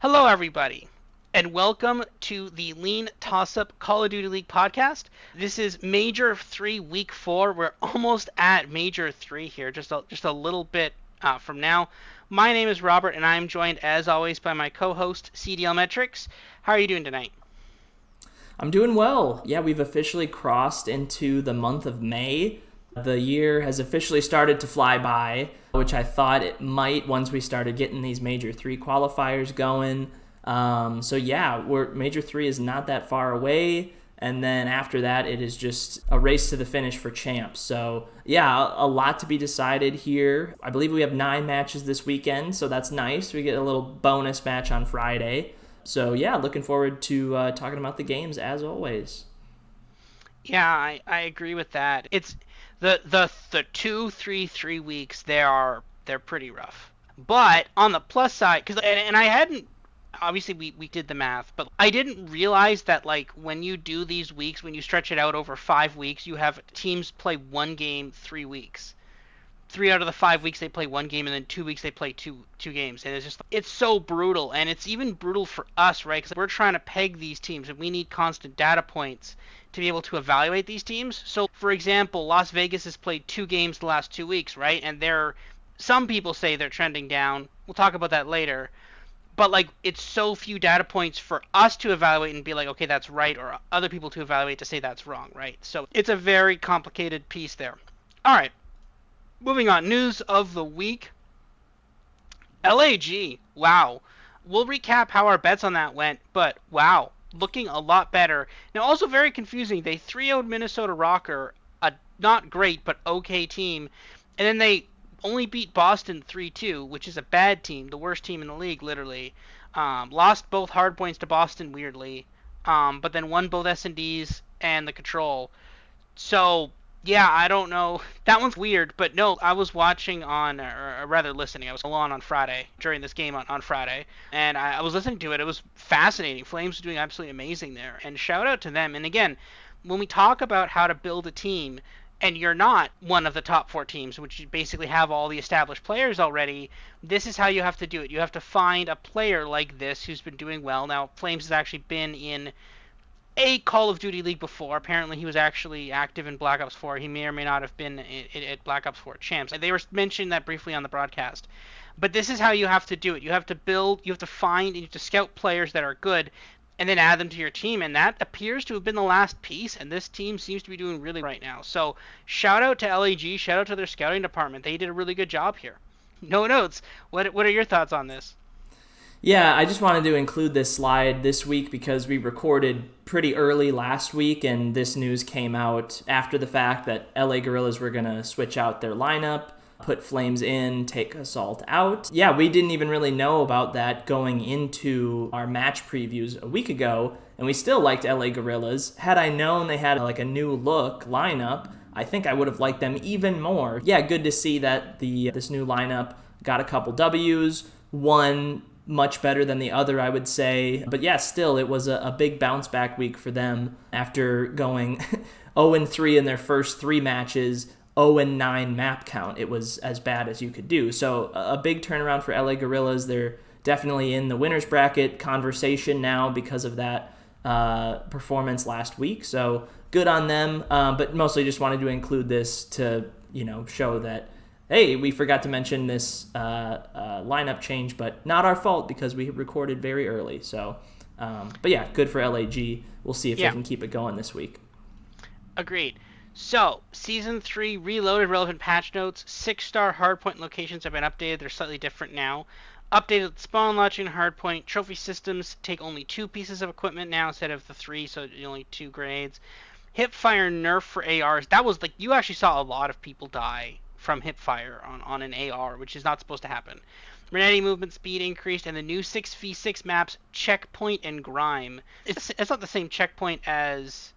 Hello, everybody, and welcome to the LeanTossup Call of Duty League podcast. This is Major 3, Week 4. We're almost at Major 3 here, just a little bit from now. My name is Robert, and I'm joined, as always, by my co-host, CDLMetrics. How are you doing tonight? I'm doing well. Yeah, we've officially crossed into the month of May. The year has officially started to fly by, which I thought it might once we started getting these Major 3 qualifiers going. Major 3 is not that far away. And then after that, it is just a race to the finish for champs. So, yeah, a lot to be decided here. I believe we have 9 matches this weekend, so that's nice. We get a little bonus match on Friday. So, yeah, looking forward to talking about the games as always. Yeah, I agree with that. It's the 2, 3 weeks. They're pretty rough. But on the plus side, and I hadn't obviously we did the math, but I didn't realize that like when you do these weeks, when you stretch it out over 5 weeks, you have teams play one game 3 weeks. 3 out of the 5 weeks they play one game, and then 2 weeks they play two games, and it's so brutal, and it's even brutal for us, right? Because we're trying to peg these teams, and we need constant data points to be able to evaluate these teams. So, for example, Las Vegas has played 2 games the last 2 weeks, right? And some people say they're trending down. We'll talk about that later. But like, it's so few data points for us to evaluate and be like, okay, that's right, or other people to evaluate to say that's wrong, right? So it's a very complicated piece there. All right, moving on. News of the week. LAG. Wow. We'll recap how our bets on that went, but wow, looking a lot better. Now, also very confusing. They 3-0'd Minnesota Rocker, a not great but okay team, and then they only beat Boston 3-2, which is a bad team, the worst team in the league, literally. Lost both hard points to Boston, weirdly, but then won both S&Ds and the Control. So yeah, I don't know. That one's weird, but no, I was watching or rather listening. I was on Friday during this game on Friday, and I was listening to it. It was fascinating. Flames are doing absolutely amazing there, and shout out to them. And again, when we talk about how to build a team, and you're not one of the top 4 teams, which you basically have all the established players already, this is how you have to do it. You have to find a player like this who's been doing well. Now, Flames has actually been in a Call of Duty League before. Apparently, he was actually active in Black Ops 4. He may or may not have been at Black Ops 4 Champs. They were mentioning that briefly on the broadcast. But this is how you have to do it. You have to build, you have to find, you have to scout players that are good, and then add them to your team. And that appears to have been the last piece, and this team seems to be doing really right now. So shout out to LAG, shout out to their scouting department. They did a really good job here. No notes. What are your thoughts on this? Yeah, I just wanted to include this slide this week because we recorded pretty early last week, and this news came out after the fact that LA Guerrillas were going to switch out their lineup, put Flames in, take Assault out. Yeah, we didn't even really know about that going into our match previews a week ago, and we still liked LA Guerrillas. Had I known they had like a new look lineup, I think I would have liked them even more. Yeah, good to see that this new lineup got a couple W's, one much better than the other, I would say. But yeah, still, it was a big bounce back week for them after going 0-3 in their first 3 matches, 0-9 map count. It was as bad as you could do. So a big turnaround for LA Guerrillas. They're definitely in the winner's bracket conversation now because of that performance last week. So good on them. But mostly just wanted to include this to, show that hey, we forgot to mention this lineup change, but not our fault because we recorded very early. So, but yeah, good for LAG. We'll see if they can keep it going this week. Agreed. So, Season 3 reloaded relevant patch notes. 6-star hardpoint locations have been updated. They're slightly different now. Updated spawn launching hardpoint. Trophy systems take only 2 pieces of equipment now instead of the 3, so only 2 grades. Hipfire nerf for ARs. That was like, you actually saw a lot of people die from hipfire on an AR, which is not supposed to happen. Renetti movement speed increased, and the new 6v6 maps, Checkpoint and Grime. It's not the same checkpoint as...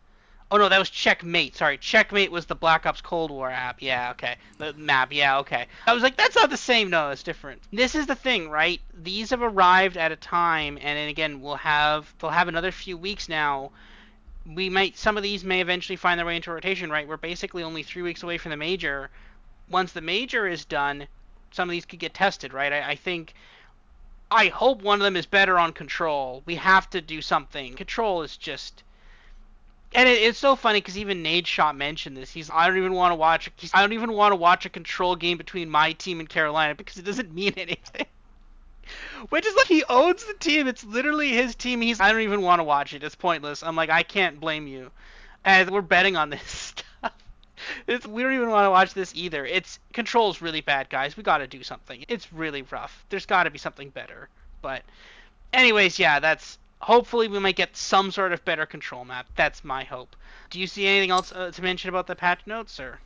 Oh no, that was Checkmate. Sorry, Checkmate was the Black Ops Cold War app. Yeah, okay. The map, yeah, okay. I was like, that's not the same. No, it's different. This is the thing, right? These have arrived at a time, and then again, they'll have another few weeks now. Some of these may eventually find their way into rotation, right? We're basically only 3 weeks away from the major. Once the major is done, some of these could get tested, right? I think I hope one of them is better on control. We have to do something. Control is just, and it's so funny because even Nate Shot mentioned this. I don't even want to watch. I don't even want to watch a control game between my team and Carolina because it doesn't mean anything. Which is like he owns the team. It's literally his team. I don't even want to watch it. It's pointless. I'm like, I can't blame you. And we're betting on this stuff. We don't even want to watch this either. It's control's really bad, guys. We got to do something. It's really rough. There's got to be something better. But anyways, yeah, that's hopefully we might get some sort of better control map. That's my hope. Do you see anything else to mention about the patch notes, or?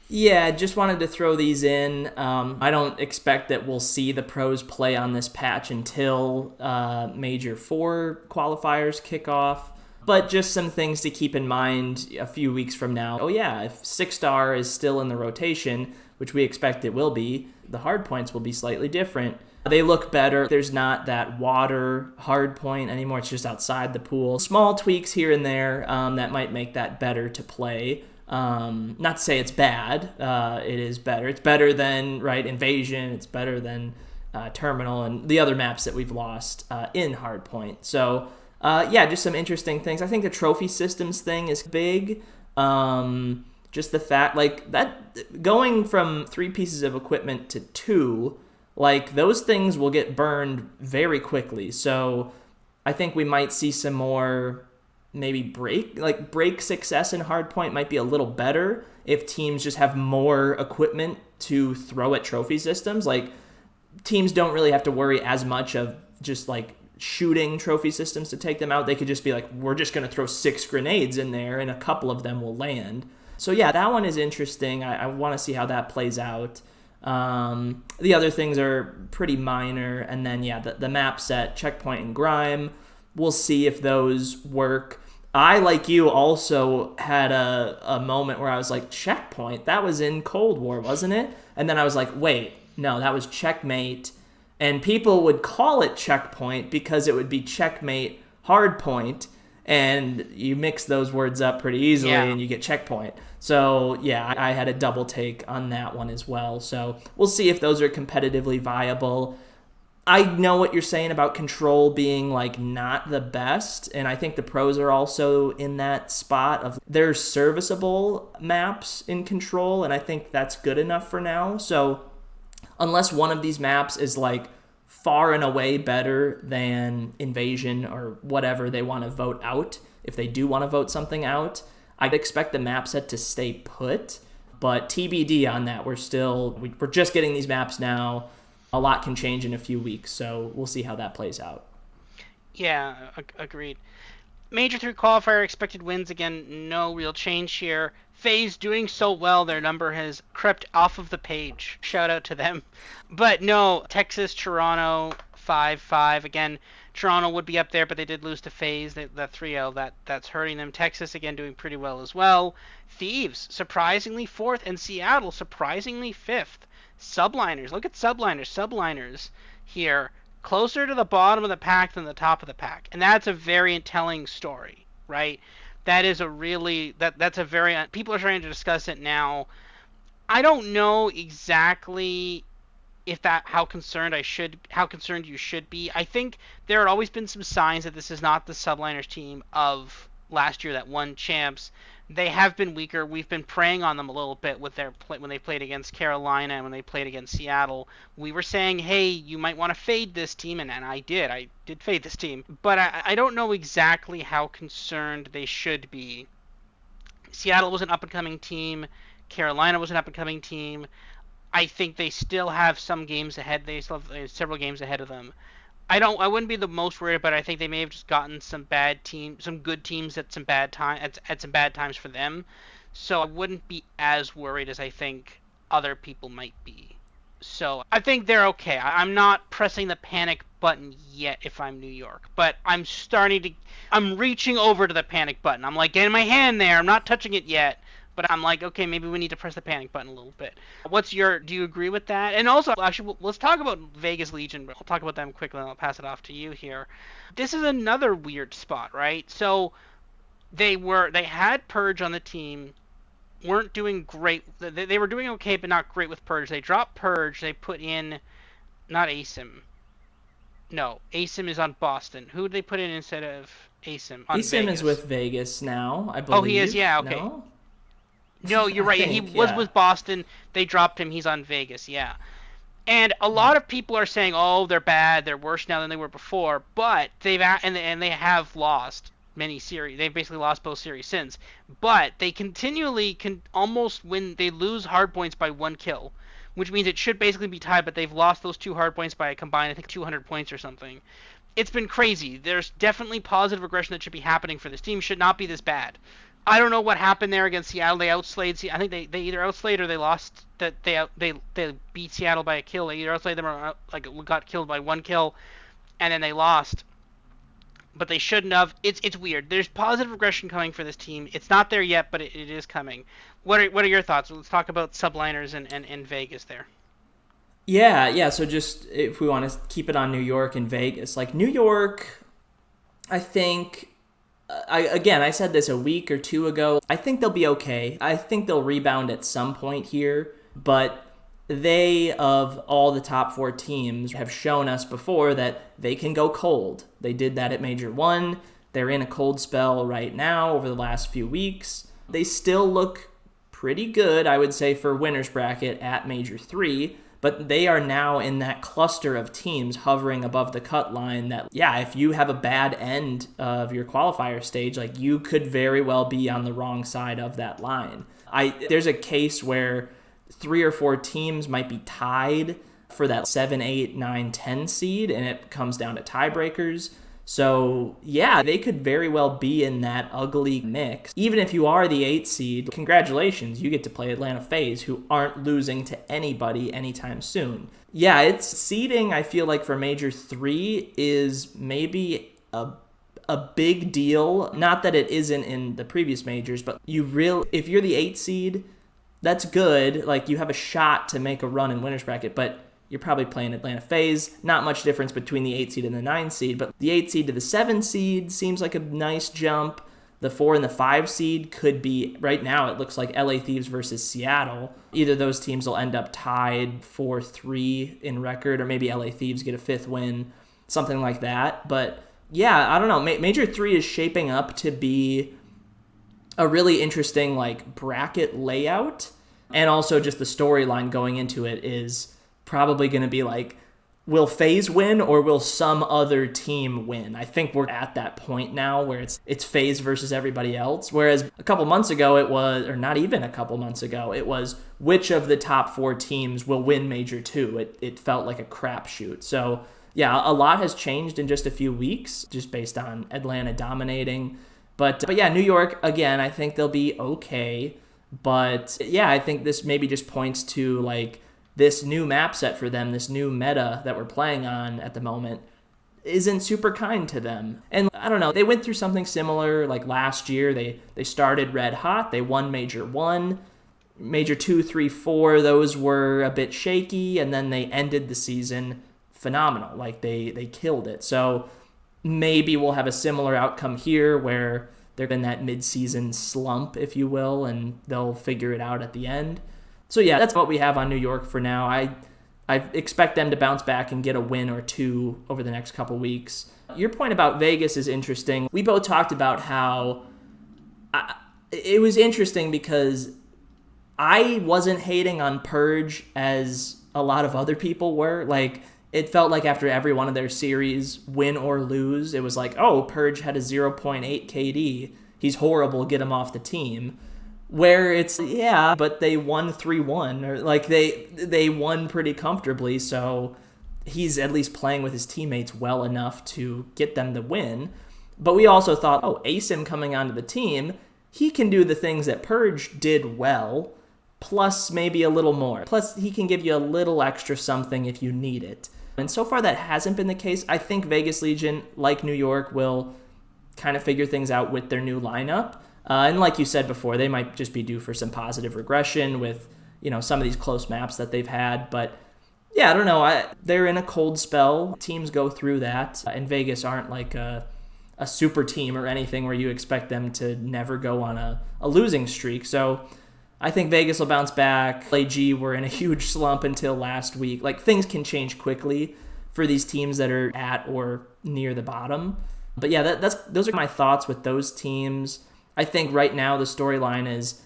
Yeah, just wanted to throw these in. I don't expect that we'll see the pros play on this patch until Major 4 qualifiers kick off. But just some things to keep in mind a few weeks from now. Oh, yeah, if 6-star is still in the rotation, which we expect it will be, the hard points will be slightly different. They look better. There's not that water hard point anymore. It's just outside the pool. Small tweaks here and there that might make that better to play. Not to say it's bad. It is better. It's better than Invasion. It's better than Terminal and the other maps that we've lost in Hardpoint. So yeah, just some interesting things. I think the trophy systems thing is big. Just the fact that going from 3 pieces of equipment to 2, those things will get burned very quickly. So I think we might see some more maybe break success in hardpoint might be a little better if teams just have more equipment to throw at trophy systems. Teams don't really have to worry as much of just shooting trophy systems to take them out. They could just be we're just going to throw 6 grenades in there and a couple of them will land. So yeah, that one is interesting. I want to see how that plays out. The other things are pretty minor. And then yeah, the map set, Checkpoint and Grime, we'll see if those work. I, like you, also had a moment where I was like, Checkpoint? That was in Cold War, wasn't it? And then I was like, wait, no, that was Checkmate. And people would call it Checkpoint because it would be Checkmate Hardpoint. And you mix those words up pretty easily and you get Checkpoint. So, yeah, I had a double take on that one as well. So we'll see if those are competitively viable. I know what you're saying about control being not the best, and I think the pros are also in that spot of there's serviceable maps in control, and I think that's good enough for now. So unless one of these maps is far and away better than Invasion or whatever they want to vote out, if they do want to vote something out, I'd expect the map set to stay put. But TBD on that. We're just getting these maps now. A lot can change in a few weeks, so we'll see how that plays out. Yeah, agreed. Major 3 qualifier expected wins again. No real change here. FaZe doing so well, their number has crept off of the page. Shout out to them. But no, Texas, Toronto, 5-5. Again, Toronto would be up there, but they did lose to FaZe. That 3-0, that's hurting them. Texas, again, doing pretty well as well. Thieves, surprisingly 4th, and Seattle, surprisingly 5th. Subliners, look at Subliners here. Closer to the bottom of the pack than the top of the pack. And that's a very telling story, right? That is a really, that's a very, people are starting to discuss it now. I don't know exactly how concerned you should be. I think there had always been some signs that this is not the Subliners team of last year that won champs. They have been weaker. We've been preying on them a little bit with when they played against Carolina and when they played against Seattle. We were saying, hey, you might want to fade this team, and I did. I did fade this team. But I don't know exactly how concerned they should be. Seattle was an up-and-coming team. Carolina was an up-and-coming team. I think they still have some games ahead. They still have several games ahead of them. I wouldn't be the most worried, but I think they may have just gotten some good teams at some bad times for them. So I wouldn't be as worried as I think other people might be. So I think they're okay. I'm not pressing the panic button yet if I'm New York, but I'm reaching over to the panic button. I'm getting my hand there. I'm not touching it yet. But I'm okay, maybe we need to press the panic button a little bit. Do you agree with that? And also, actually, let's talk about Vegas Legion. I'll talk about them quickly, and I'll pass it off to you here. This is another weird spot, right? So they had Purge on the team, weren't doing great. They were doing okay, but not great with Purge. They dropped Purge. They put in, not ASIM. No, ASIM is on Boston. Who did they put in instead of ASIM on ASIM is Vegas? with Vegas now, I Oh, he is. believe. Yeah, okay. No? No, you're I right. Yeah, he think, was yeah. with Boston. They dropped him. He's on Vegas. Yeah. And a lot of people are saying, "Oh, they're bad. They're worse now than they were before." But and they have lost many series. They've basically lost both series since. But they continually can almost win. They lose hard points by 1 kill, which means it should basically be tied. But they've lost those two hard points by a combined, I think, 200 points or something. It's been crazy. There's definitely positive regression that should be happening for this team. Should not be this bad. I don't know what happened there against Seattle. They outslayed. I think they either outslayed or they lost. That they beat Seattle by a kill. They either outslayed them or like got killed by 1 kill, and then they lost. But they shouldn't have. It's weird. There's positive regression coming for this team. It's not there yet, but it is coming. What are your thoughts? Let's talk about subliners and Vegas there. Yeah, yeah. So just if we want to keep it on New York and Vegas, like New York, I think I said this a week or two ago. I think they'll be okay. I think they'll rebound at some point here, but they, of all the top four teams, have shown us before that they can go cold. They did that at Major 1. They're in a cold spell right now over the last few weeks. They still look pretty good, I would say, for winner's bracket at Major 3, but they are now in that cluster of teams hovering above the cut line that, yeah, if you have a bad end of your qualifier stage, like you could very well be on the wrong side of that line. There's a case where 3 or 4 teams might be tied for that 7, 8, 9, 10 seed, and it comes down to tiebreakers. So, yeah, they could very well be in that ugly mix. Even if you are the 8 seed, congratulations, you get to play Atlanta FaZe, who aren't losing to anybody anytime soon. Yeah, it's seeding, I feel like, for Major 3 is maybe a big deal. Not that it isn't in the previous majors, but if you're the 8 seed, that's good. Like, you have a shot to make a run in winner's bracket, but you're probably playing Atlanta FaZe. Not much difference between the 8 seed and the 9 seed, but the 8 seed to the 7 seed seems like a nice jump. The 4 and the 5 seed could be, right now it looks like LA Thieves versus Seattle. Either of those teams will end up tied 4-3 in record, or maybe LA Thieves get a 5th win, something like that. But yeah, I don't know. Major 3 is shaping up to be a really interesting like bracket layout, and also just the storyline going into it is probably going to be like, will FaZe win or will some other team win? I think we're at that point now where it's FaZe versus everybody else. Whereas a couple months ago it was, or not even a couple months ago, it was which of the top 4 teams will win Major 2. It felt like a crapshoot. So yeah, a lot has changed in just a few weeks, just based on Atlanta dominating. But yeah, New York, again, I think they'll be okay. But yeah, I think this maybe just points to like this new map set for them, this new meta that we're playing on at the moment isn't super kind to them. And I don't know, they went through something similar like last year. They started red hot. They won Major 1. Major 2, 3, 4, those were a bit shaky, and then they ended the season phenomenal. Like they killed it. So maybe we'll have a similar outcome here where they're in that mid-season slump, if you will, and they'll figure it out at the end. So yeah, that's what we have on New York for now. I expect them to bounce back and get a win or two over the next couple weeks. Your point about Vegas is interesting. We both talked about how it was interesting because I wasn't hating on Purge as a lot of other people were. Like, it felt like after every one of their series, win or lose, it was like, oh, Purge had a zero point 0.8 KD. He's horrible, get him off the team. Where it's, yeah, but they won 3-1, or like they won pretty comfortably, so he's at least playing with his teammates well enough to get them the win. But we also thought, oh, ASIM coming onto the team, he can do the things that Purge did well, plus maybe a little more. Plus, he can give you a little extra something if you need it. And so far, that hasn't been the case. I think Vegas Legion, like New York, will kind of figure things out with their new lineup. And like you said before, they might just be due for some positive regression with, some of these close maps that they've had. But yeah, I don't know. They're in a cold spell. Teams go through that. And Vegas aren't like a super team or anything where you expect them to never go on a losing streak. So I think Vegas will bounce back. LAG were in a huge slump until last week. Like, things can change quickly for these teams that are at or near the bottom. But yeah, those are my thoughts with those teams. I think right now the storyline is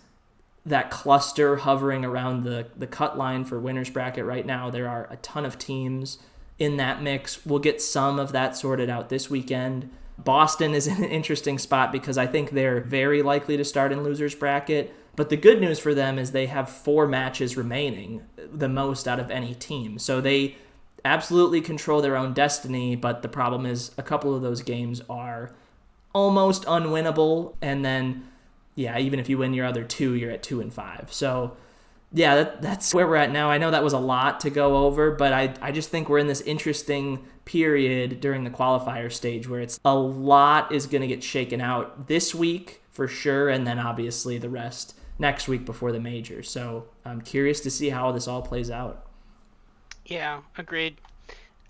that cluster hovering around the cut line for winner's bracket right now. There are a ton of teams in that mix. We'll get some of that sorted out this weekend. Boston is in an interesting spot because I think they're very likely to start in loser's bracket. But the good news for them is they have 4 matches remaining, the most out of any team. So they absolutely control their own destiny, but the problem is a couple of those games are almost unwinnable. And then, yeah, even if you win your other 2, you're at 2-5. So yeah, that's where we're at now. I know that was a lot to go over, but I just think we're in this interesting period during the qualifier stage where it's a lot is going to get shaken out this week for sure, and then obviously the rest next week before the major. So I'm curious to see how this all plays out. Yeah, agreed.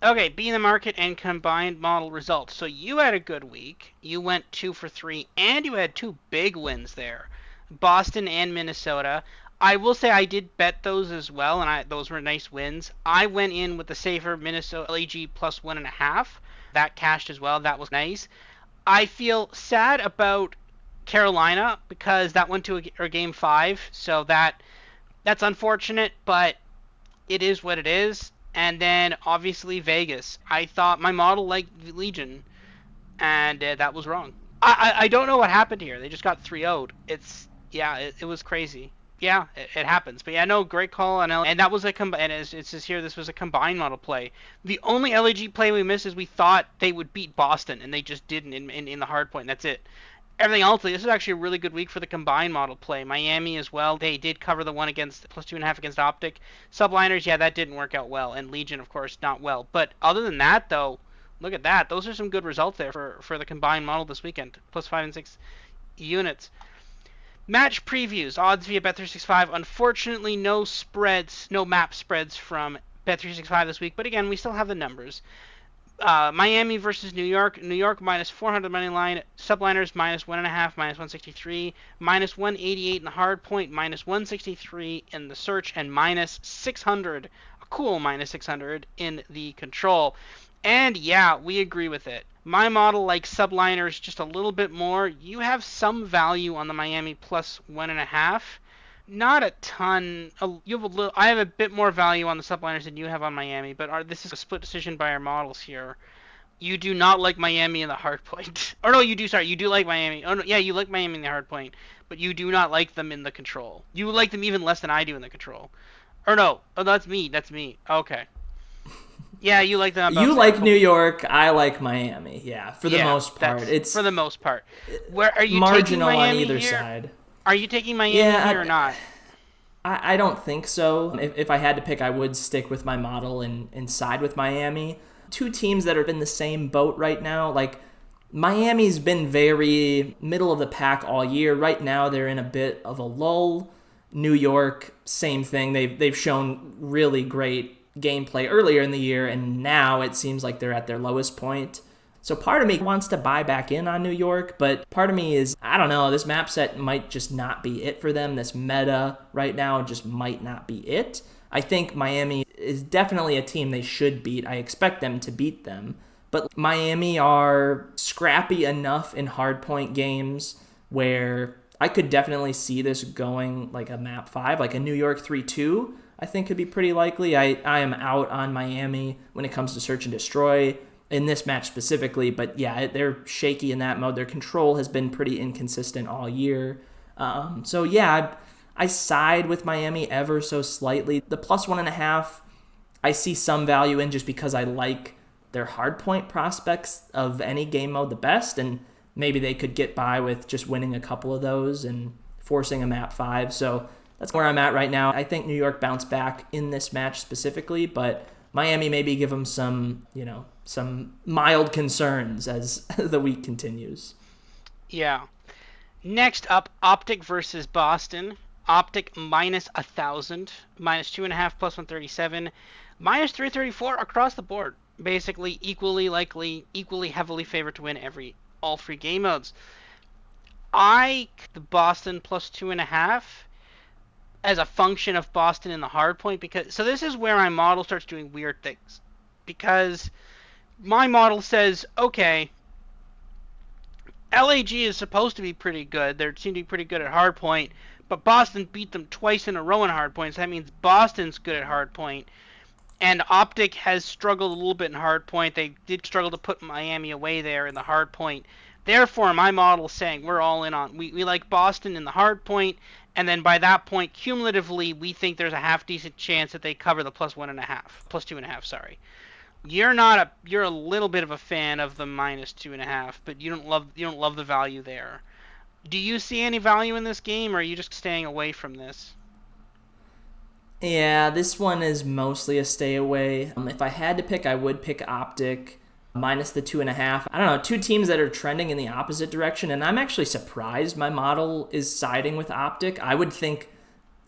Okay, be in the market and combined model results. So you had a good week. You went 2 for 3, and you had 2 big wins there, Boston and Minnesota. I will say I did bet those as well, and those were nice wins. I went in with the safer Minnesota LAG plus 1.5. That cashed as well. That was nice. I feel sad about Carolina because that went to a game 5, so that's unfortunate, but it is what it is. And then obviously Vegas. I thought my model liked Legion, and that was wrong. I don't know what happened here. They just got 3-0'd. It was crazy. Yeah, it happens. But yeah, no, great call on L. And that was and it says here this was a combined model play. The only LAG play we missed is we thought they would beat Boston, and they just didn't in the hard point. And that's it. Everything else, this is actually a really good week for the combined model play. Miami as well. They did cover the one against plus 2.5 against Optic. Subliners, yeah, that didn't work out well. And Legion, of course, not well. But other than that, though, look at that. Those are some good results there for the combined model this weekend. Plus 5 and 6 units. Match previews. Odds via Bet365. Unfortunately, no map spreads from Bet365 this week. But again, we still have the numbers. Miami versus New York. New York minus 400 money line. Subliners minus 1.5, minus 163. Minus 188 in the hard point. Minus 163 in the search. And minus 600. A cool minus 600 in the control. And yeah, we agree with it. My model likes subliners just a little bit more. You have some value on the Miami plus 1.5. Not a ton. I have a bit more value on the subliners than you have on Miami, but this is a split decision by our models here. You do not like Miami in the hard point. Or no, you do. Sorry, you do like Miami. Oh no, yeah, you like Miami in the hard point, but you do not like them in the control. You like them even less than I do in the control. Or no, oh that's me. That's me. Okay. Yeah, you like them about You like New York, I like Miami. Yeah, for the most part, it's for the most part. Where are you taking marginal Miami on either here? side. Are you taking Miami here or not? I don't think so. If I had to pick, I would stick with my model and side with Miami. 2 teams that are in the same boat right now. Like, Miami's been very middle of the pack all year. Right now, they're in a bit of a lull. New York, same thing. They've shown really great gameplay earlier in the year, and now it seems like they're at their lowest point. So part of me wants to buy back in on New York, but part of me is, I don't know, this map set might just not be it for them. This meta right now just might not be it. I think Miami is definitely a team they should beat. I expect them to beat them. But Miami are scrappy enough in hardpoint games where I could definitely see this going like a map 5, like a New York 3-2, I think could be pretty likely. I am out on Miami when it comes to search and destroy in this match specifically, but yeah, they're shaky in that mode. Their control has been pretty inconsistent all year. So yeah, I side with Miami ever so slightly. The plus 1.5, I see some value in just because I like their hardpoint prospects of any game mode the best, and maybe they could get by with just winning a couple of those and forcing a map 5. So that's where I'm at right now. I think New York bounced back in this match specifically, but Miami maybe give them some mild concerns as the week continues. Yeah. Next up, Optic versus Boston. Optic minus 1,000, minus 2.5, plus 137, minus 334 across the board. Basically, equally likely, equally heavily favored to win all 3 game modes. The Boston plus 2.5 as a function of Boston in the hard point, because so this is where my model starts doing weird things. because my model says, okay, LAG is supposed to be pretty good. They seem to be pretty good at hardpoint, but Boston beat them twice in a row in hardpoints. That means Boston's good at hardpoint. And Optic has struggled a little bit in hardpoint. They did struggle to put Miami away there in the hardpoint. Therefore, my model is saying we're all in on. We like Boston in the hardpoint, and then by that point, cumulatively, we think there's a half decent chance that they cover the plus 1.5, plus 2.5. Sorry. You're a little bit of a fan of the minus 2.5, but you don't love the value there. Do you see any value in this game, or are you just staying away from this? Yeah, this one is mostly a stay away. If I had to pick, I would pick Optic minus the 2.5. I don't know, two teams that are trending in the opposite direction, and I'm actually surprised my model is siding with Optic. I would think,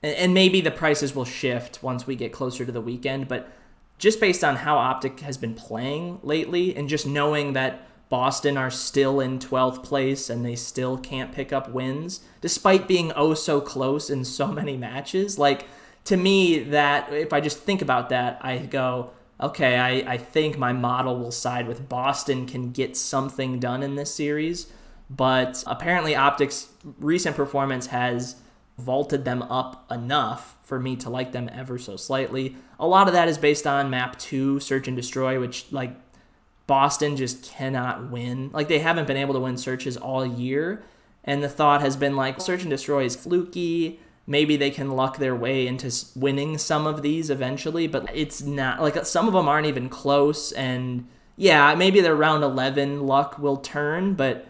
and maybe the prices will shift once we get closer to the weekend, but just based on how Optic has been playing lately and just knowing that Boston are still in 12th place and they still can't pick up wins, despite being oh so close in so many matches, like, to me, that if I just think about that, I go, okay, I think my model will side with Boston can get something done in this series. But apparently Optic's recent performance has vaulted them up enough for me to like them ever so slightly. A lot of that is based on map 2, Search and Destroy, which, like, Boston just cannot win. Like, they haven't been able to win searches all year. And the thought has been, like, Search and Destroy is fluky. Maybe they can luck their way into winning some of these eventually, but it's not, like, some of them aren't even close. And yeah, maybe their round 11 luck will turn, but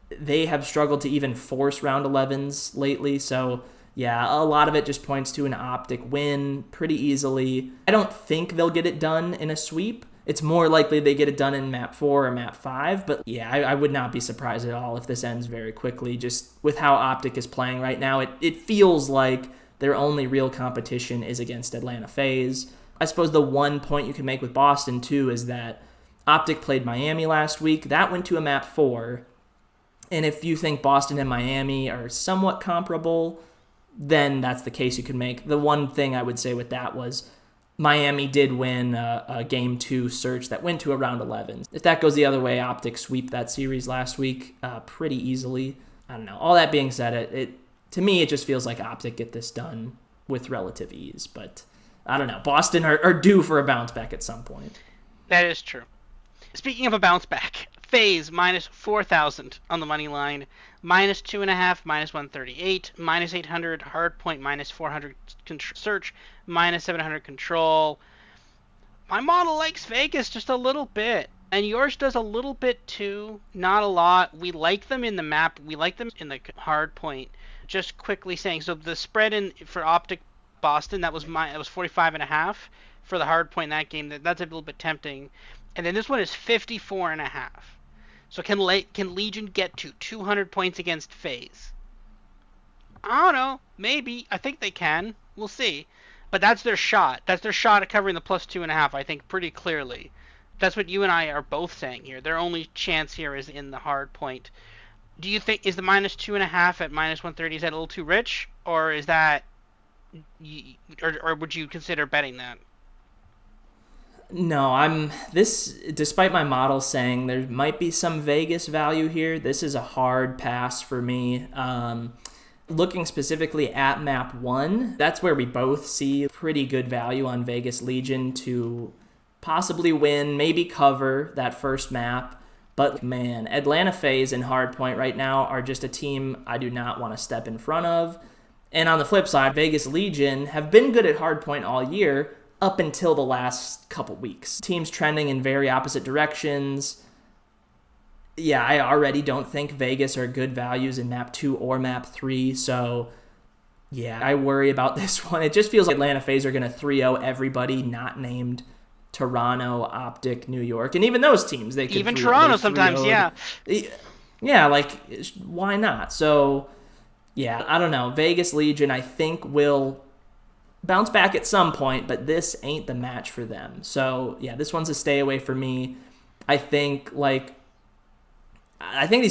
they have struggled to even force round 11s lately. So yeah, a lot of it just points to an Optic win pretty easily. I don't think they'll get it done in a sweep. It's more likely they get it done in map 4 or map 5, but yeah, I would not be surprised at all if this ends very quickly. Just with how Optic is playing right now, it feels like their only real competition is against Atlanta FaZe. I suppose the one point you can make with Boston, too, is that Optic played Miami last week. That went to a map 4, and if you think Boston and Miami are somewhat comparable, then that's the case you can make. The one thing I would say with that was Miami did win a Game 2 search that went to around 11. If that goes the other way, Optic sweep that series last week pretty easily. I don't know. All that being said, it to me, it just feels like Optic get this done with relative ease. But I don't know. Boston are due for a bounce back at some point. That is true. Speaking of a bounce back, FaZe minus 4,000 on the money line, minus 2.5, minus 138, minus 800 hardpoint, minus 400 search, minus 700 control. My model likes Vegas just a little bit, and yours does a little bit too. Not a lot. We like them in the map. We like them in the hardpoint. Just quickly saying, so the spread in for Optic Boston, that was 45.5 for the hardpoint in that game. That's a little bit tempting. And then this one is 54.5. So can Legion get to 200 points against FaZe? I don't know. Maybe. I think they can. We'll see. But that's their shot. That's their shot at covering the plus 2.5, I think, pretty clearly. That's what you and I are both saying here. Their only chance here is in the hard point. Do you think, is the minus 2.5 at minus 130, is that a little too rich? Or is that, or would you consider betting that? No, despite my model saying there might be some Vegas value here, this is a hard pass for me. Looking specifically at map 1, that's where we both see pretty good value on Vegas Legion to possibly win, maybe cover that first map. But man, Atlanta FaZe and Hardpoint right now are just a team I do not want to step in front of. And on the flip side, Vegas Legion have been good at Hardpoint all year, up until the last couple weeks. Teams trending in very opposite directions. Yeah, I already don't think Vegas are good values in map 2 or map 3, so yeah, I worry about this one. It just feels like Atlanta FaZe are going to 3-0 everybody not named Toronto, Optic, New York, and even those teams, they could even Toronto sometimes, yeah. Yeah, like, why not? So, yeah, I don't know. Vegas Legion, I think, will bounce back at some point, but this ain't the match for them. So yeah, this one's a stay away for me. I think these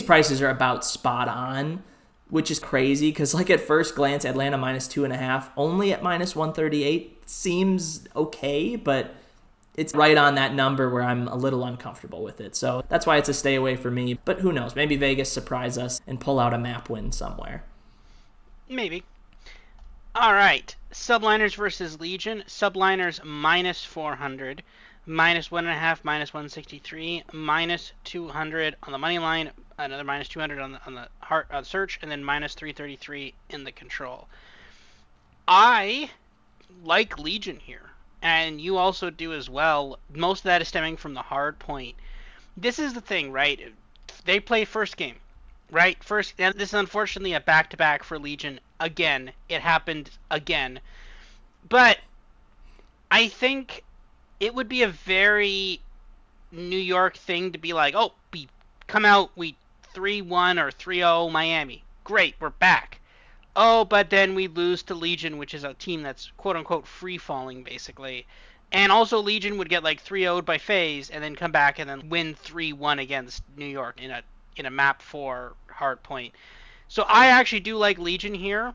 prices are about spot on, which is crazy because like at first glance, Atlanta minus 2.5 only at minus 138 seems okay, but It's right on that number where I'm a little uncomfortable with it. So that's why it's a stay away for me. But who knows? Maybe Vegas surprise us and pull out a map win somewhere. Maybe. All right. Subliners versus Legion. Subliners minus 400, minus 1.5, minus 163, minus 200 on the money line, another minus 200 on the heart search, and then minus 333 in the control. I like Legion here, and you also do as well. Most of that is stemming from the hard point. This is the thing, right? They play first game, right? First, and this is unfortunately a back-to-back for Legion. Again, it happened again. But I think it would be a very New York thing to be like, oh, we come out, we 3-1 or 3-0 Miami. Great, we're back. Oh, but then we lose to Legion, which is a team that's quote unquote free falling, basically. And also, Legion would get like 3-0'd by FaZe and then come back and then win 3-1 against New York in a map 4 hard point. So I actually do like Legion here.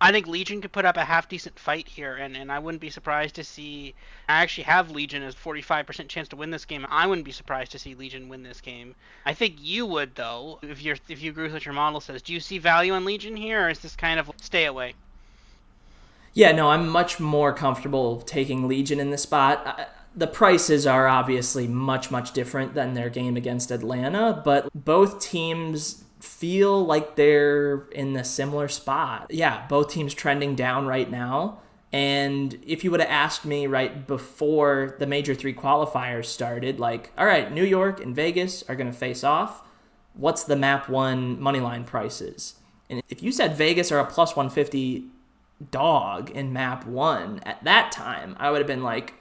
I think Legion could put up a half decent fight here, and I wouldn't be surprised to see. I actually have Legion as 45% chance to win this game. I wouldn't be surprised to see Legion win this game. I think you would though, if you agree with what your model says. Do you see value in Legion here, or is this kind of stay away? Yeah, no, I'm much more comfortable taking Legion in this spot. The prices are obviously much, much different than their game against Atlanta, but both teams feel like they're in a similar spot. Yeah, both teams trending down right now. And if you would have asked me right before the Major 3 qualifiers started, like, all right, New York and Vegas are going to face off, what's the map 1 moneyline prices? And if you said Vegas are a plus 150 dog in map 1 at that time, I would have been like,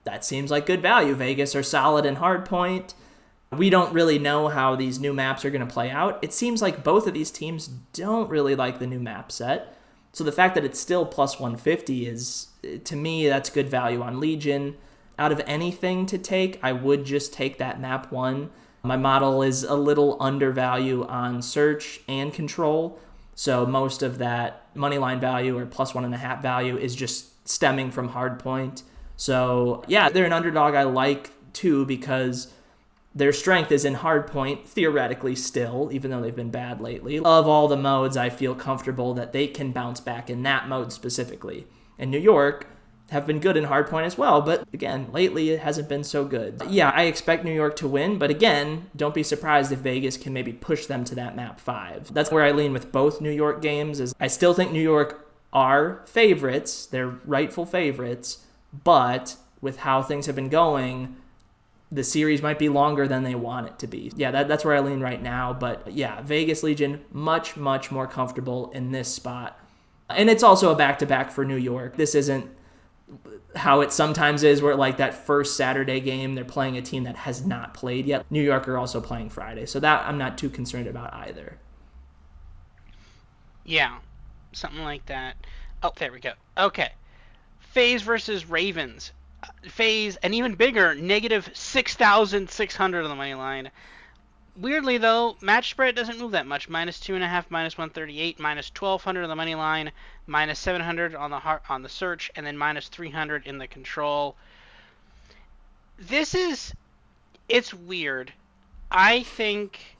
that seems like good value. Vegas are solid in hardpoint. We don't really know how these new maps are going to play out. It seems like both of these teams don't really like the new map set. So the fact that it's still plus 150 is, to me, that's good value on Legion. Out of anything to take, I would just take that map 1. My model is a little undervalue on search and control. So most of that moneyline value or plus 1.5 value is just stemming from hardpoint. So yeah, they're an underdog I like too because their strength is in hardpoint, theoretically still, even though they've been bad lately. Of all the modes, I feel comfortable that they can bounce back in that mode specifically. And New York have been good in hardpoint as well, but again, lately it hasn't been so good. Yeah, I expect New York to win, but again, don't be surprised if Vegas can maybe push them to that map 5. That's where I lean with both New York games. Is I still think New York are favorites, they're rightful favorites, but with how things have been going, the series might be longer than they want it to be. Yeah, that's where I lean right now. But yeah, Vegas Legion, much, much more comfortable in this spot. And it's also a back-to-back for New York. This isn't how it sometimes is where like that first Saturday game, they're playing a team that has not played yet. New York are also playing Friday. So that I'm not too concerned about either. Yeah, something like that. Oh, there we go. Okay. FaZe versus Ravens. FaZe, an even bigger, negative 6,600 on the money line. Weirdly, though, match spread doesn't move that much. Minus 2.5, minus 138, minus 1,200 on the money line, minus 700 on the search, and then minus 300 in the control. It's weird. I think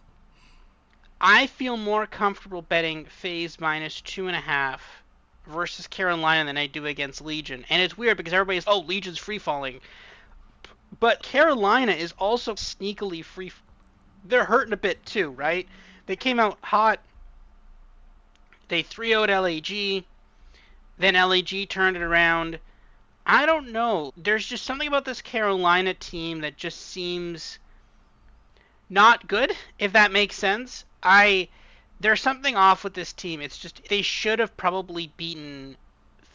I feel more comfortable betting FaZe minus 2.5 versus Carolina than I do against Legion. And it's weird because everybody's, oh, Legion's free falling. But Carolina is also sneakily free. They're hurting a bit too, right? They came out hot. They 3-0'd LAG. Then LAG turned it around. I don't know. There's just something about this Carolina team that just seems not good, if that makes sense. There's something off with this team. It's just they should have probably beaten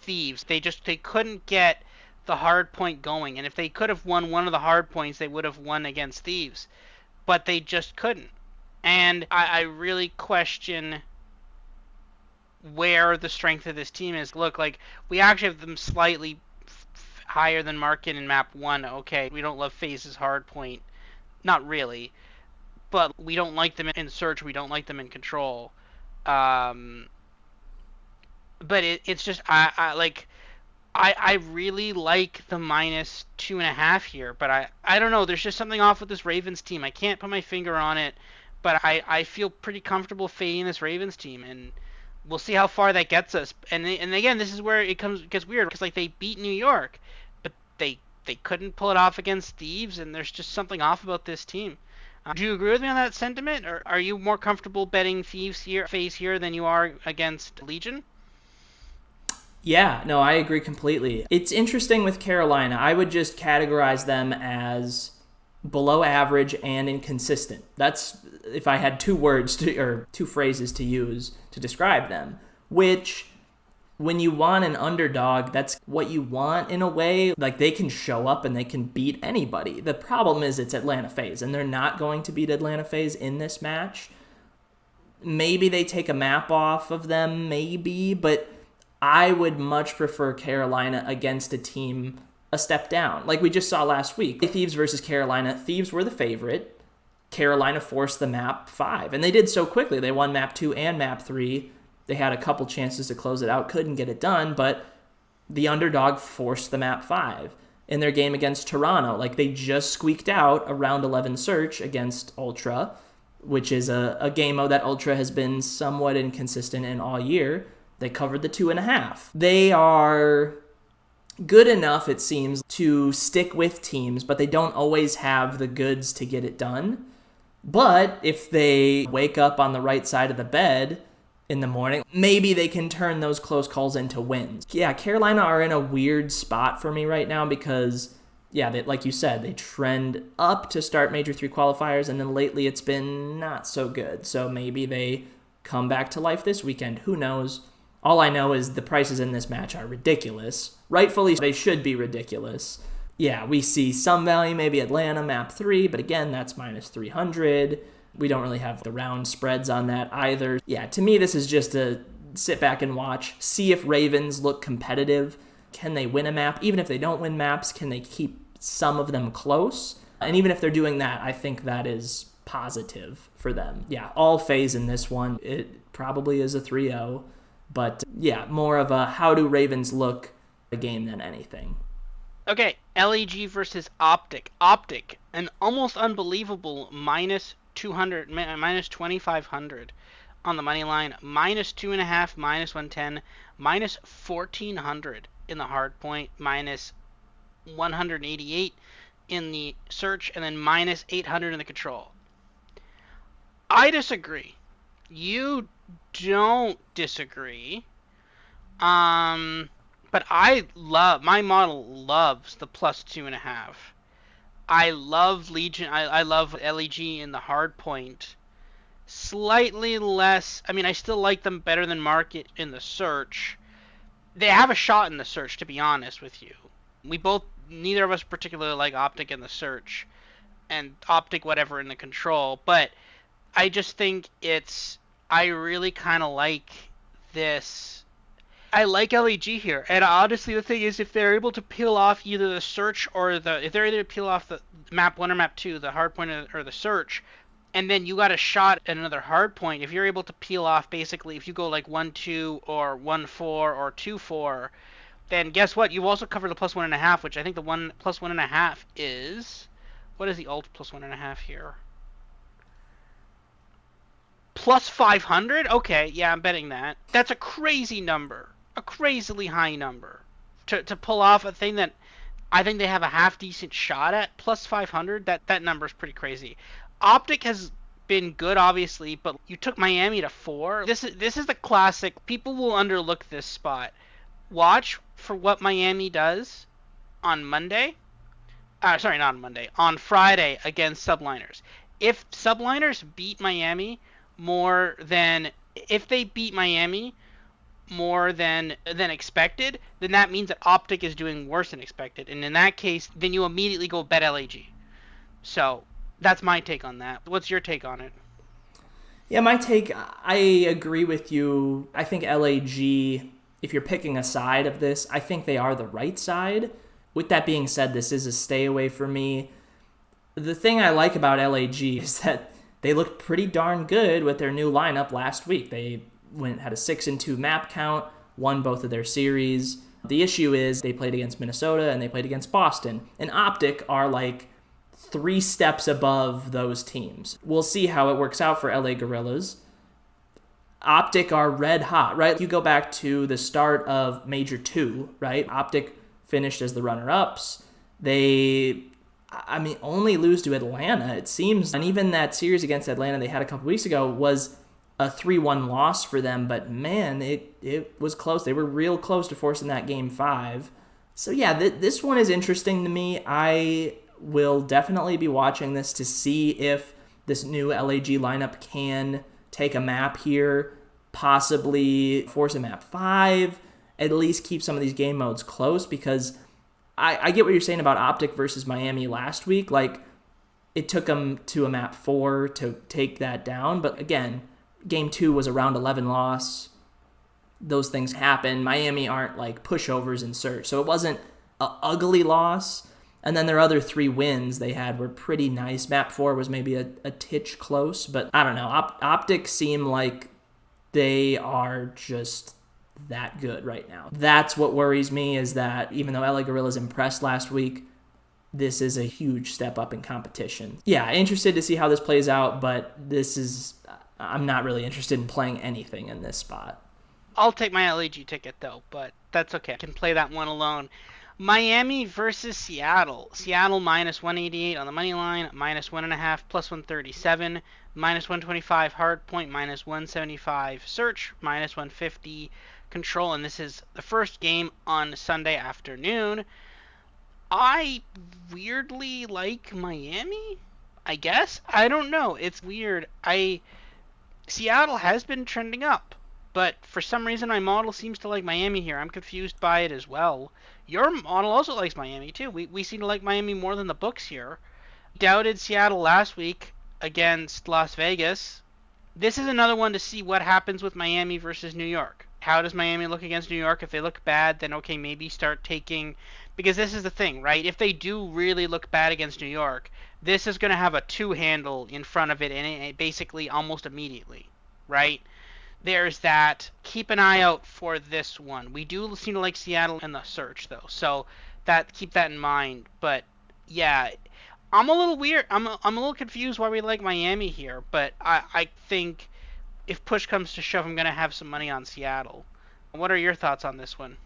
Thieves. They couldn't get the hard point going, and if they could have won one of the hard points, they would have won against Thieves, but they just couldn't. And I really question where the strength of this team is. Look, like we actually have them slightly higher than market in map 1. Okay, we don't love FaZe's hard point, not really, but we don't like them in search. We don't like them in control. But it's just I like I really like the -2.5 here, but I don't know. There's just something off with this Ravens team. I can't put my finger on it, but I feel pretty comfortable fading this Ravens team, and we'll see how far that gets us. And again, this is where gets weird because like they beat New York, but they couldn't pull it off against Thieves, and there's just something off about this team. Do you agree with me on that sentiment, or are you more comfortable betting Thieves here, phase here, than you are against Legion? Yeah, no, I agree completely. It's interesting with Carolina. I would just categorize them as below average and inconsistent. That's if I had two words to, or two phrases to use to describe them, which when you want an underdog, that's what you want in a way. Like they can show up and they can beat anybody. The problem is it's Atlanta FaZe, and they're not going to beat Atlanta FaZe in this match. Maybe they take a map off of them, maybe, but I would much prefer Carolina against a team a step down. Like we just saw last week. Thieves versus Carolina. Thieves were the favorite. Carolina forced the map 5. And they did so quickly. They won map 2 and map 3. They had a couple chances to close it out, couldn't get it done, but the underdog forced the map 5. In their game against Toronto, like they just squeaked out a round 11 search against Ultra, which is a game mode that Ultra has been somewhat inconsistent in all year. They covered the 2.5. They are good enough, it seems, to stick with teams, but they don't always have the goods to get it done. But if they wake up on the right side of the bed in the morning, maybe they can turn those close calls into wins. Yeah, Carolina are in a weird spot for me right now because, yeah, like you said, they trend up to start Major 3 qualifiers, and then lately it's been not so good. So maybe they come back to life this weekend. Who knows? All I know is the prices in this match are ridiculous. Rightfully, they should be ridiculous. Yeah, we see some value, maybe Atlanta, map 3, but again, that's -300. We don't really have the round spreads on that either. Yeah, to me, this is just a sit back and watch, see if Ravens look competitive. Can they win a map? Even if they don't win maps, can they keep some of them close? And even if they're doing that, I think that is positive for them. Yeah, all FaZe in this one. It probably is a 3-0. But yeah, more of a how do Ravens look a game than anything. Okay, LEG versus Optic. Optic, an almost unbelievable -200, -2,500 on the money line, -2.5, -110, -1,400 in the hard point, -188 in the search, and then -800 in the control. I disagree. You don't disagree. But my model loves the +2.5. I love Legion. I love LEG in the hard point. Slightly less. I mean, I still like them better than Market in the search. They have a shot in the search, to be honest with you. Neither of us particularly like Optic in the search, and Optic whatever in the control. But I just think I really kind of like this. I like LEG here, and honestly, the thing is, if they're able to peel off either the search if they're able to peel off the map 1 or map 2, the hard point or the search, and then you got a shot at another hard point, if you're able to peel off basically, if you go like 1-2 or 1-4 or 2-4, then guess what? You've also covered the +1.5, which I think the +1.5 is. What is the ult +1.5 here? +500? Okay, yeah, I'm betting that. That's a crazy number. A crazily high number. To pull off a thing that I think they have a half decent shot at, +500, that number is pretty crazy. Optic has been good, obviously, but you took Miami to 4. This is the classic. People will underlook this spot. Watch for what Miami does on Monday. Sorry, not on Monday. On Friday against Subliners. If Subliners beat Miami more than if they beat Miami more than expected, then that means that Optic is doing worse than expected, and in that case, then you immediately go bet LAG. So that's my take on that. What's your take on it? Yeah, my take, I agree with you. I think LAG, if you're picking a side of this, I think they are the right side. With that being said, this is a stay away for me. The thing I like about LAG is that they looked pretty darn good with their new lineup last week. They had a 6-2 map count, won both of their series. The issue is they played against Minnesota and they played against Boston. And Optic are like 3 steps above those teams. We'll see how it works out for LA Gorillas. Optic are red hot, right? You go back to the start of Major 2, right? Optic finished as the runner-ups. They, only lose to Atlanta, it seems. And even that series against Atlanta they had a couple weeks ago was a 3-1 loss for them. But man, it was close. They were real close to forcing that Game 5. So yeah, this one is interesting to me. I will definitely be watching this to see if this new LAG lineup can take a map here, possibly force a map 5, at least keep some of these game modes close, because I get what you're saying about Optic versus Miami last week. Like, it took them to a map 4 to take that down, but again, Game 2 was a round 11 loss. Those things happen. Miami aren't like pushovers in Surge, so it wasn't an ugly loss. And then their other 3 wins they had were pretty nice. Map 4 was maybe a titch close, but I don't know. Optic seem like they are just that good right now. That's what worries me, is that even though LA Gorillas impressed last week, this is a huge step up in competition. Yeah, interested to see how this plays out, but I'm not really interested in playing anything in this spot. I'll take my LAG ticket though, but that's okay. I can play that one alone. Miami versus Seattle. Seattle minus 188 on the money line, minus 1.5, plus 137, minus 125 hard point, minus 175 search, minus 150 control, and this is the first game on Sunday afternoon. I weirdly like Miami, I guess. I don't know. It's weird. Seattle has been trending up, but for some reason my model seems to like Miami here. I'm confused by it as well. Your model also likes Miami too. We seem to like Miami more than the books here. Doubted Seattle last week against Las Vegas. This is another one to see what happens with Miami versus New York. How does Miami look against New York? If they look bad, then okay, maybe start taking... Because this is the thing, right? If they do really look bad against New York, this is going to have a 2 handle in front of it, and it basically almost immediately, right? There's that. Keep an eye out for this one. We do seem to like Seattle in the search, though, so keep that in mind. But yeah, I'm a little weird. I'm a little confused why we like Miami here, but I think if push comes to shove, I'm gonna have some money on Seattle. What are your thoughts on this one?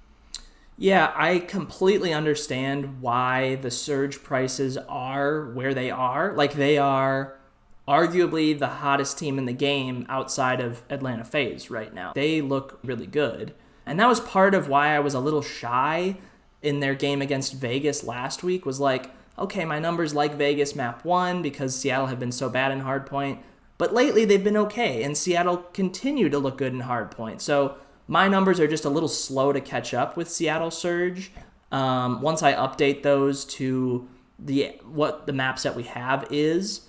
Yeah, I completely understand why the surge prices are where they are. Like, they are arguably the hottest team in the game outside of Atlanta FaZe right now. They look really good. And that was part of why I was a little shy in their game against Vegas last week, was like, okay, my numbers like Vegas map 1 because Seattle have been so bad in hardpoint. But lately they've been okay, and Seattle continue to look good in hardpoint. So my numbers are just a little slow to catch up with Seattle Surge. Once I update those to what the map set we have is,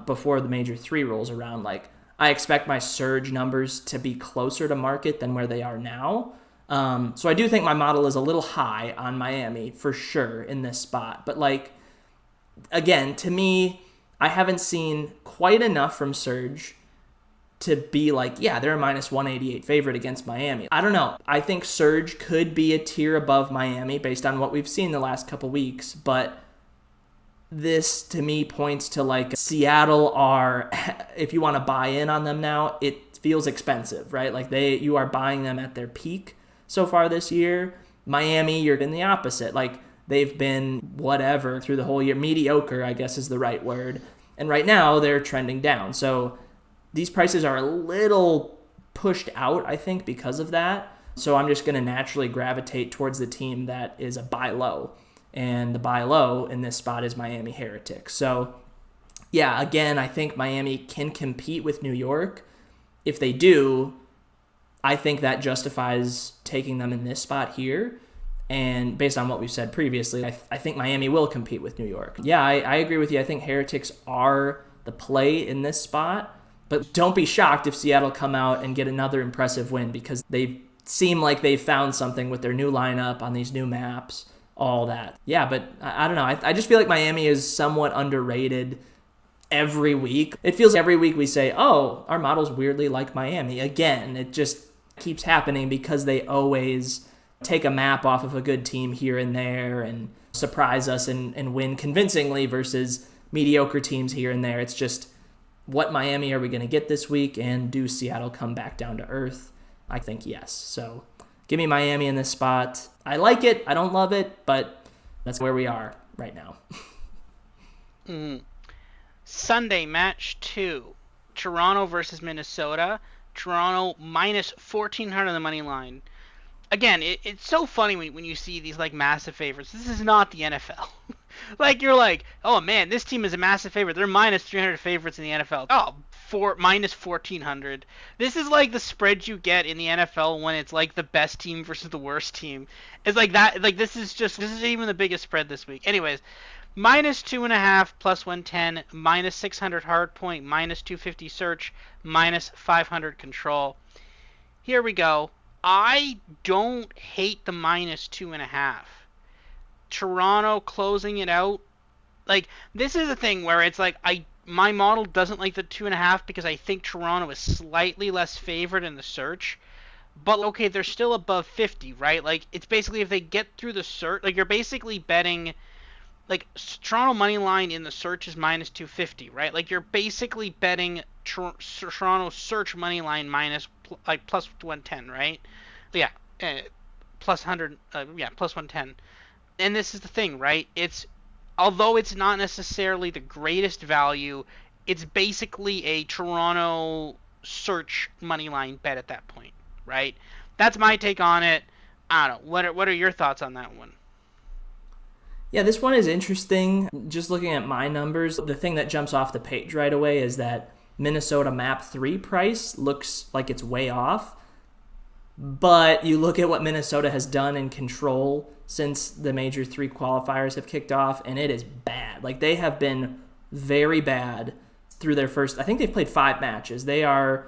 before the Major 3 rolls around, like, I expect my Surge numbers to be closer to market than where they are now. So I do think my model is a little high on Miami for sure in this spot. But like, again, to me, I haven't seen quite enough from Surge to be like, yeah, they're a minus 188 favorite against Miami. I don't know. I think Surge could be a tier above Miami based on what we've seen the last couple weeks, but this to me points to like Seattle are, if you want to buy in on them now, it feels expensive, right? Like you are buying them at their peak so far this year. Miami, you're in the opposite. Like, they've been whatever through the whole year. Mediocre, I guess, is the right word. And right now they're trending down. So these prices are a little pushed out, I think, because of that. So I'm just going to naturally gravitate towards the team that is a buy low. And the buy low in this spot is Miami Heretics. So yeah, again, I think Miami can compete with New York. If they do, I think that justifies taking them in this spot here. And based on what we've said previously, I think Miami will compete with New York. Yeah, I agree with you. I think Heretics are the play in this spot. But don't be shocked if Seattle come out and get another impressive win, because they seem like they've found something with their new lineup on these new maps, all that. Yeah, but I don't know. I just feel like Miami is somewhat underrated every week. It feels every week we say, oh, our model's weirdly like Miami. Again, it just keeps happening because they always take a map off of a good team here and there and surprise us and win convincingly versus mediocre teams here and there. It's just, what Miami are we going to get this week, and do Seattle come back down to earth? I think yes. So give me Miami in this spot. I like it. I don't love it, but that's where we are right now. Sunday, match 2. Toronto versus Minnesota. Toronto minus 1,400 on the money line. Again, it's so funny when you see these like massive favorites. This is not the NFL. Like, you're like, oh man, this team is a massive favorite. They're minus 300 favorites in the NFL. Oh, minus 1,400. This is like the spread you get in the NFL when it's like the best team versus the worst team. It's like that. Like, this is even the biggest spread this week. Anyways, minus 2.5 plus 110, minus 600 hard point, minus 250 search, minus 500 control. Here we go. I don't hate the minus 2.5. Toronto closing it out. Like, this is a thing where it's like, my model doesn't like the 2.5 because I think Toronto is slightly less favored in the search. But okay, they're still above 50, right? Like, it's basically if they get through the search, like, you're basically betting, like, Toronto money line in the search is minus 250, right? Like, you're basically betting Toronto search money line minus like plus 110, right? Yeah, plus 100, plus 110. And this is the thing, right? Although it's not necessarily the greatest value, it's basically a Toronto search money line bet at that point, right? That's my take on it. I don't know. What are your thoughts on that one? Yeah, this one is interesting. Just looking at my numbers, the thing that jumps off the page right away is that Minnesota map 3 price looks like it's way off. But you look at what Minnesota has done in control since the major 3 qualifiers have kicked off, and it is bad. Like, they have been very bad through their first, I think they've played 5 matches. They are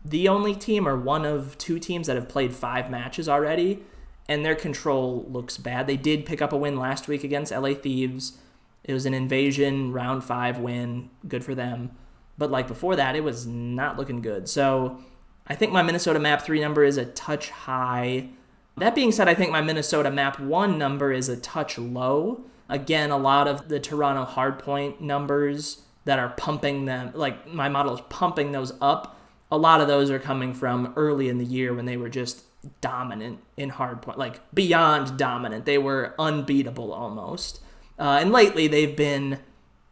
the only team or one of 2 teams that have played 5 matches already, and their control looks bad. They did pick up a win last week against LA Thieves. It was an invasion round 5 win. Good for them. But like before that, it was not looking good. So I think my Minnesota map 3 number is a touch high. That being said, I think my Minnesota map 1 number is a touch low. Again, a lot of the Toronto hardpoint numbers that are pumping them, like my model is pumping those up. A lot of those are coming from early in the year when they were just dominant in hardpoint, like beyond dominant. They were unbeatable almost. And lately they've been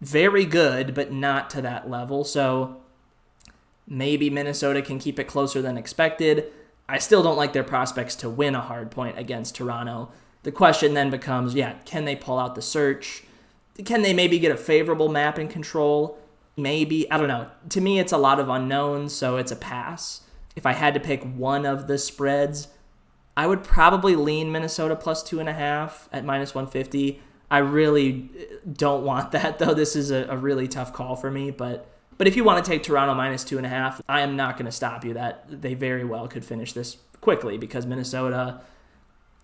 very good, but not to that level. So maybe Minnesota can keep it closer than expected. I still don't like their prospects to win a hard point against Toronto. The question then becomes, can they pull out the search? Can they maybe get a favorable map in control? Maybe. I don't know. To me, it's a lot of unknowns, so it's a pass. If I had to pick one of the spreads, I would probably lean Minnesota plus 2.5 at minus 150. I really don't want that, though. This is a really tough call for me, but if you want to take Toronto minus 2.5, I am not going to stop you. That they very well could finish this quickly because Minnesota,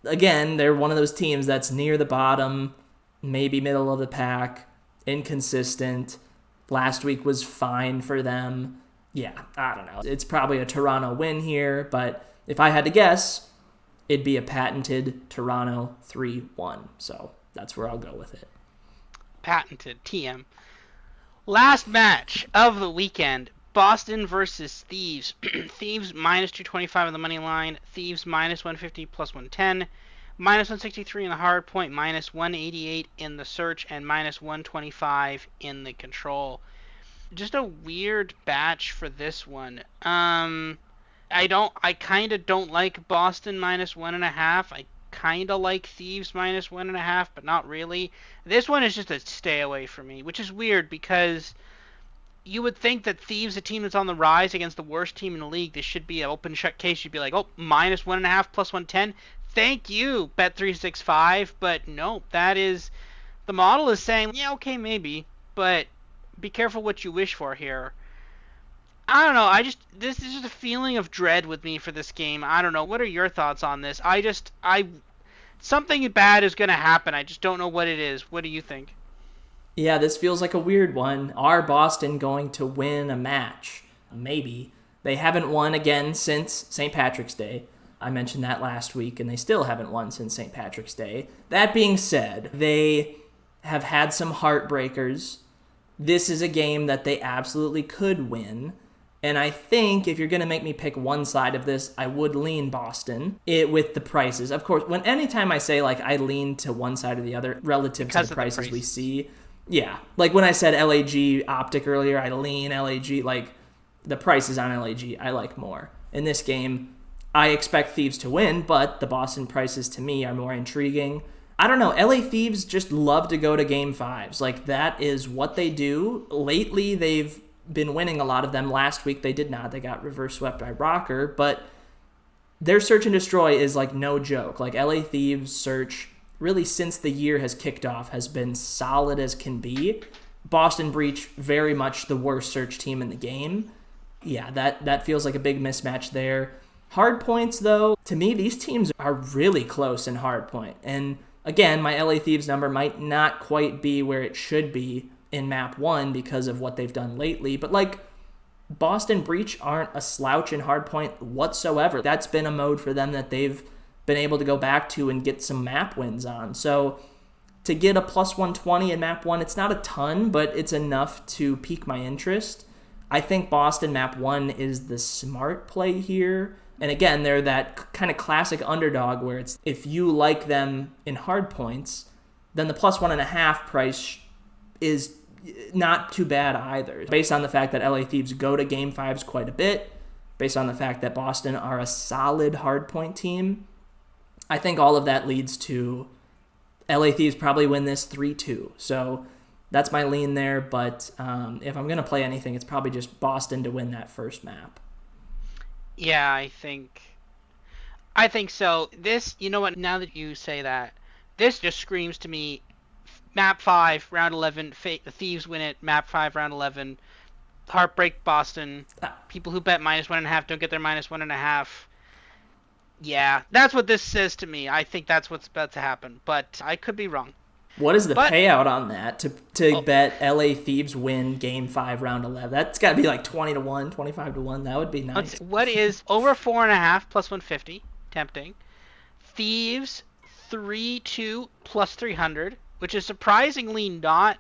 again, they're one of those teams that's near the bottom, maybe middle of the pack, inconsistent. Last week was fine for them. Yeah, I don't know. It's probably a Toronto win here, but if I had to guess, it'd be a patented Toronto 3-1. So that's where I'll go with it. Patented TM. Last match of the weekend, Boston versus Thieves. Thieves minus 225 on the money line. Thieves minus 150 plus 110. Minus 163 in the hard point. Minus 188 in the search. And minus 125 in the control. Just a weird batch for this one. I kind of don't like Boston minus 1.5. I kind of like Thieves minus 1.5, but not really. This one is just a stay away for me, which is weird because you would think that Thieves, a team that's on the rise against the worst team in the league, this should be an open shut case. You'd be like, oh, minus 1.5 plus 110. Thank you, Bet365. But no, the model is saying, yeah, okay, maybe, but be careful what you wish for here. I don't know. This is just a feeling of dread with me for this game. I don't know. What are your thoughts on this? Something bad is going to happen. I just don't know what it is. What do you think? Yeah, this feels like a weird one. Are Boston going to win a match? Maybe. They haven't won again since St. Patrick's Day. I mentioned that last week, and they still haven't won since St. Patrick's Day. That being said, they have had some heartbreakers. This is a game that they absolutely could win. And I think if you're going to make me pick one side of this, I would lean Boston with the prices. Of course, anytime I say like I lean to one side or the other relative because to the of the prices we price. see, yeah. Like when I said LAG Optic earlier, I lean LAG. Like the prices on LAG, I like more. In this game, I expect Thieves to win, but the Boston prices to me are more intriguing. I don't know. LA Thieves just love to go to game fives. Like that is what they do. Lately, they've been winning a lot of them. Last week, they did not. They got reverse swept by Rocker, but their search and destroy is like no joke. Like LA Thieves search, really since the year has kicked off, has been solid as can be. Boston Breach, very much the worst search team in the game. Yeah, that feels like a big mismatch there. Hard points, though, to me, these teams are really close in hard point. And again, my LA Thieves number might not quite be where it should be in map 1 because of what they've done lately, but like Boston Breach aren't a slouch in hardpoint whatsoever. That's been a mode for them that they've been able to go back to and get some map wins on. So to get a plus 120 in map 1, it's not a ton, but it's enough to pique my interest. I think Boston map 1 is the smart play here. And again, they're that kind of classic underdog where it's if you like them in hard points, then the plus 1.5 price is not too bad either. Based on the fact that LA Thieves go to game fives quite a bit, based on the fact that Boston are a solid hardpoint team, I think all of that leads to LA Thieves probably win this 3-2. So that's my lean there, but if I'm going to play anything, it's probably just Boston to win that first map. Yeah, I think so. This, you know what, now that you say that, this just screams to me map 5 round 11, the Thieves win it, map 5 round 11, heartbreak Boston. People who bet -1.5 don't get their -1.5. Yeah, that's what this says to me. I think that's what's about to happen, but I could be wrong. What is the But payout on that to oh, bet LA Thieves win game 5 round 11? That's got to be like 20-1, 25-1. That would be let's nice. what is over 4.5 plus 150? Tempting. Thieves 3-2 plus 300, which is surprisingly not.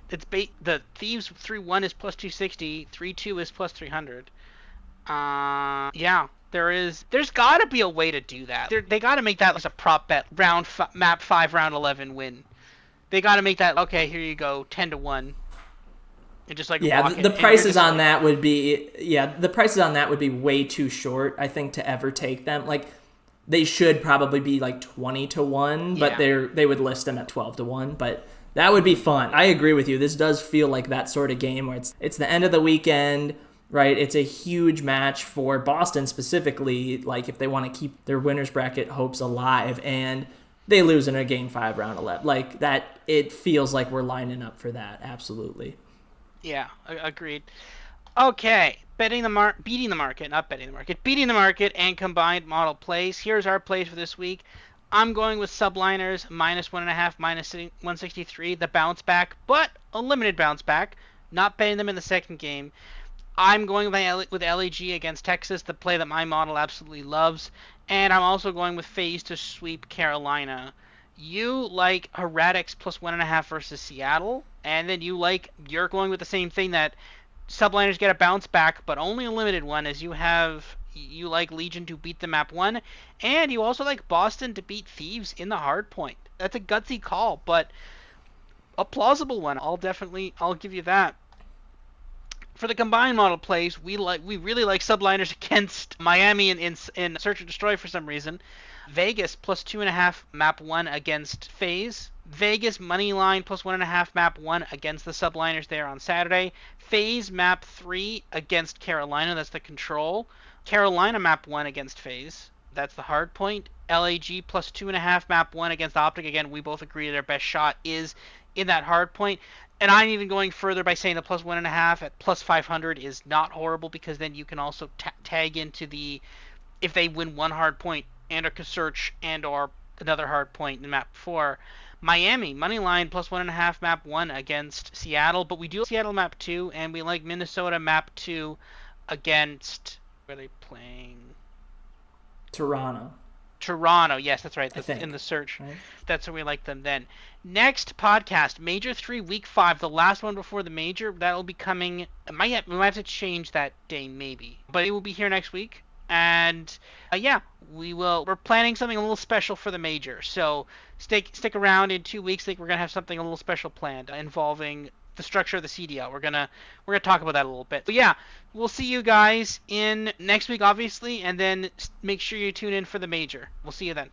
The Thieves 3-1 is plus 260, 3-2 is plus 300. Yeah, there's got to be a way to do that. They got to make that as a prop bet map 5 round 11 win. They got to make that okay. Here you go, 10-1, and just like Yeah, walk the it. And you're prices just on like, that would be the prices on that would be way too short, I think, to ever take them. Like they should probably be like 20-1, but yeah, they would list them at 12-1, but that would be fun. I agree with you. This does feel like that sort of game where it's the end of the weekend, right? It's a huge match for Boston specifically, like if they want to keep their winners bracket hopes alive and they lose in a game 5 round 11. Like that it feels like we're lining up for that. Absolutely. yeah, agreed. Okay, beating the market, not betting the market, beating the market and combined model plays. Here's our plays for this week. I'm going with subliners -1.5, -163, the bounce back, but a limited bounce back. Not betting them in the second game. I'm going with LAG against Texas, the play that my model absolutely loves, and I'm also going with FaZe to sweep Carolina. You like Heretics plus 1.5 versus Seattle, and then you're going with the same thing that subliners get a bounce back, but only a limited one, as you like Legion to beat the map 1, and you also like Boston to beat Thieves in the hard point. That's a gutsy call, but a plausible one. I'll give you that. For the combined model plays, we really like subliners against Miami in Search and Destroy for some reason. Vegas plus 2.5 map 1 against FaZe. Vegas money line plus 1.5 map 1 against the subliners there on Saturday. FaZe map 3 against Carolina, that's the control. Carolina map 1 against FaZe, that's the hard point. LAG plus 2.5 map 1 against Optic. Again, we both agree their best shot is in that hard point. And I'm even going further by saying the plus 1.5 at plus 500 is not horrible, because then you can also tag into if they win one hard point and a search and or another hard point in map 4. Miami money line plus 1.5 map 1 against Seattle, but we do Seattle map 2, and we like Minnesota map 2 against, where are they playing? Toronto, Toronto. Yes, that's right. I In think. the search, Right? that's where we like them. Then next podcast, Major 3, Week 5, the last one before the major. That'll be coming. We might have to change that day maybe, but it will be here next week. And yeah, we will. We're planning something a little special for the major. So stick around in 2 weeks. I think we're gonna have something a little special planned involving the structure of the CDL. We're gonna talk about that a little bit. But yeah, we'll see you guys in next week, obviously, and then make sure you tune in for the major. We'll see you then.